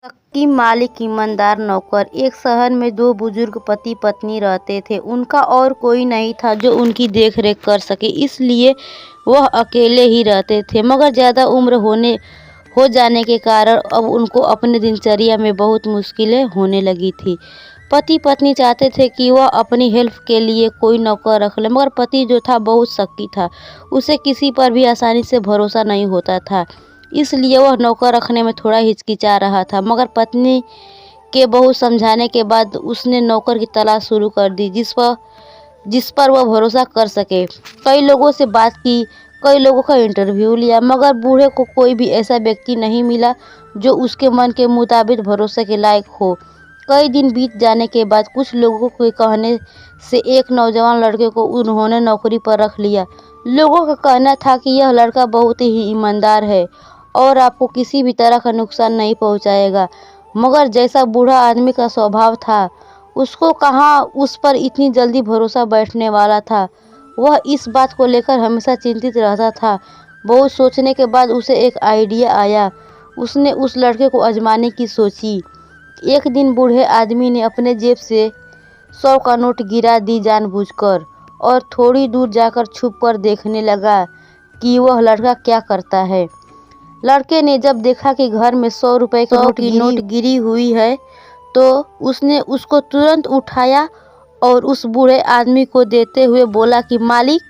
शक्की मालिक ईमानदार नौकर। एक शहर में दो बुजुर्ग पति पत्नी रहते थे। उनका और कोई नहीं था जो उनकी देखरेख कर सके, इसलिए वह अकेले ही रहते थे। मगर ज़्यादा उम्र हो जाने के कारण अब उनको अपने दिनचर्या में बहुत मुश्किलें होने लगी थी। पति पत्नी चाहते थे कि वह अपनी हेल्प के लिए कोई नौकर रख ले, मगर पति जो था बहुत शक्की था। उसे किसी पर भी आसानी से भरोसा नहीं होता था, इसलिए वह नौकर रखने में थोड़ा हिचकिचा रहा था। मगर पत्नी के बहुत समझाने के बाद उसने नौकर की तलाश शुरू कर दी जिस पर वह भरोसा कर सके। कई लोगों से बात की, कई लोगों का इंटरव्यू लिया, मगर बूढ़े को कोई भी ऐसा व्यक्ति नहीं मिला जो उसके मन के मुताबिक भरोसे के लायक हो। कई दिन बीत जाने के बाद कुछ लोगों के कहने से एक नौजवान लड़के को उन्होंने नौकरी पर रख लिया। लोगों का कहना था कि यह लड़का बहुत ही ईमानदार है और आपको किसी भी तरह का नुकसान नहीं पहुंचाएगा। मगर जैसा बूढ़ा आदमी का स्वभाव था, उसको कहाँ उस पर इतनी जल्दी भरोसा बैठने वाला था। वह इस बात को लेकर हमेशा चिंतित रहता था। बहुत सोचने के बाद उसे एक आइडिया आया। उसने उस लड़के को आजमाने की सोची। एक दिन बूढ़े आदमी ने अपने जेब से 100 का नोट गिरा दी जानबूझकर, और थोड़ी दूर जाकर छुपकर देखने लगा कि वह लड़का क्या करता है। लड़के ने जब देखा कि घर में 100 रुपए की नोट गिरी हुई है, तो उसने उसको तुरंत उठाया और उस बूढ़े आदमी को देते हुए बोला कि मालिक,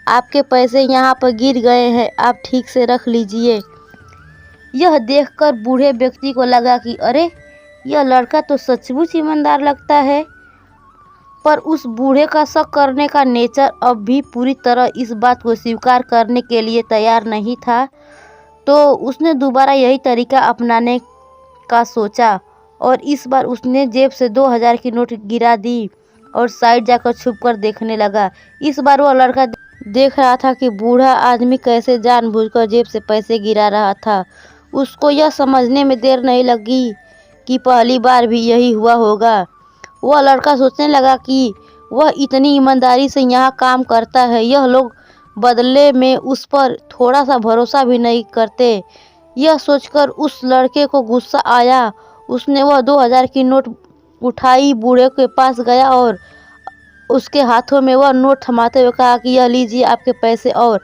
आपके पैसे यहाँ पर गिर गए हैं, आप ठीक से रख लीजिए। यह देखकर बूढ़े व्यक्ति को लगा कि अरे, यह लड़का तो सचमुच ईमानदार लगता है। पर उस बूढ़े का शक करने का नेचर अब भी पूरी तरह इस बात को स्वीकार करने के लिए तैयार नहीं था। तो उसने दोबारा यही तरीका अपनाने का सोचा, और इस बार उसने जेब से 2000 की नोट गिरा दी और साइड जाकर छुपकर देखने लगा। इस बार वह लड़का देख रहा था कि बूढ़ा आदमी कैसे जानबूझकर जेब से पैसे गिरा रहा था। उसको यह समझने में देर नहीं लगी कि पहली बार भी यही हुआ होगा। वह लड़का सोचने लगा कि वह इतनी ईमानदारी से यहाँ काम करता है, यह लोग बदले में उस पर थोड़ा सा भरोसा भी नहीं करते। यह सोचकर उस लड़के को गुस्सा आया। उसने वह 2000 की नोट उठाई, बूढ़े के पास गया और उसके हाथों में वह नोट थमाते हुए कहा कि यह लीजिए आपके पैसे, और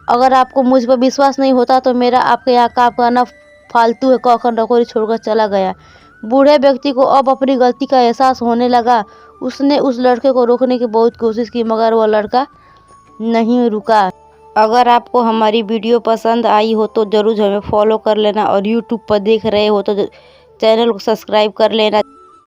अगर आपको मुझ पर विश्वास नहीं होता तो मेरा आपके यहाँ काम करना फालतू है, कहकर नौकरी छोड़कर चला गया। बूढ़े व्यक्ति को अब अपनी गलती का एहसास होने लगा। उसने उस लड़के को रोकने की बहुत कोशिश की, मगर वह लड़का नहीं रुका। अगर आपको हमारी वीडियो पसंद आई हो तो ज़रूर हमें फॉलो कर लेना, और यूट्यूब पर देख रहे हो तो चैनल को सब्सक्राइब कर लेना।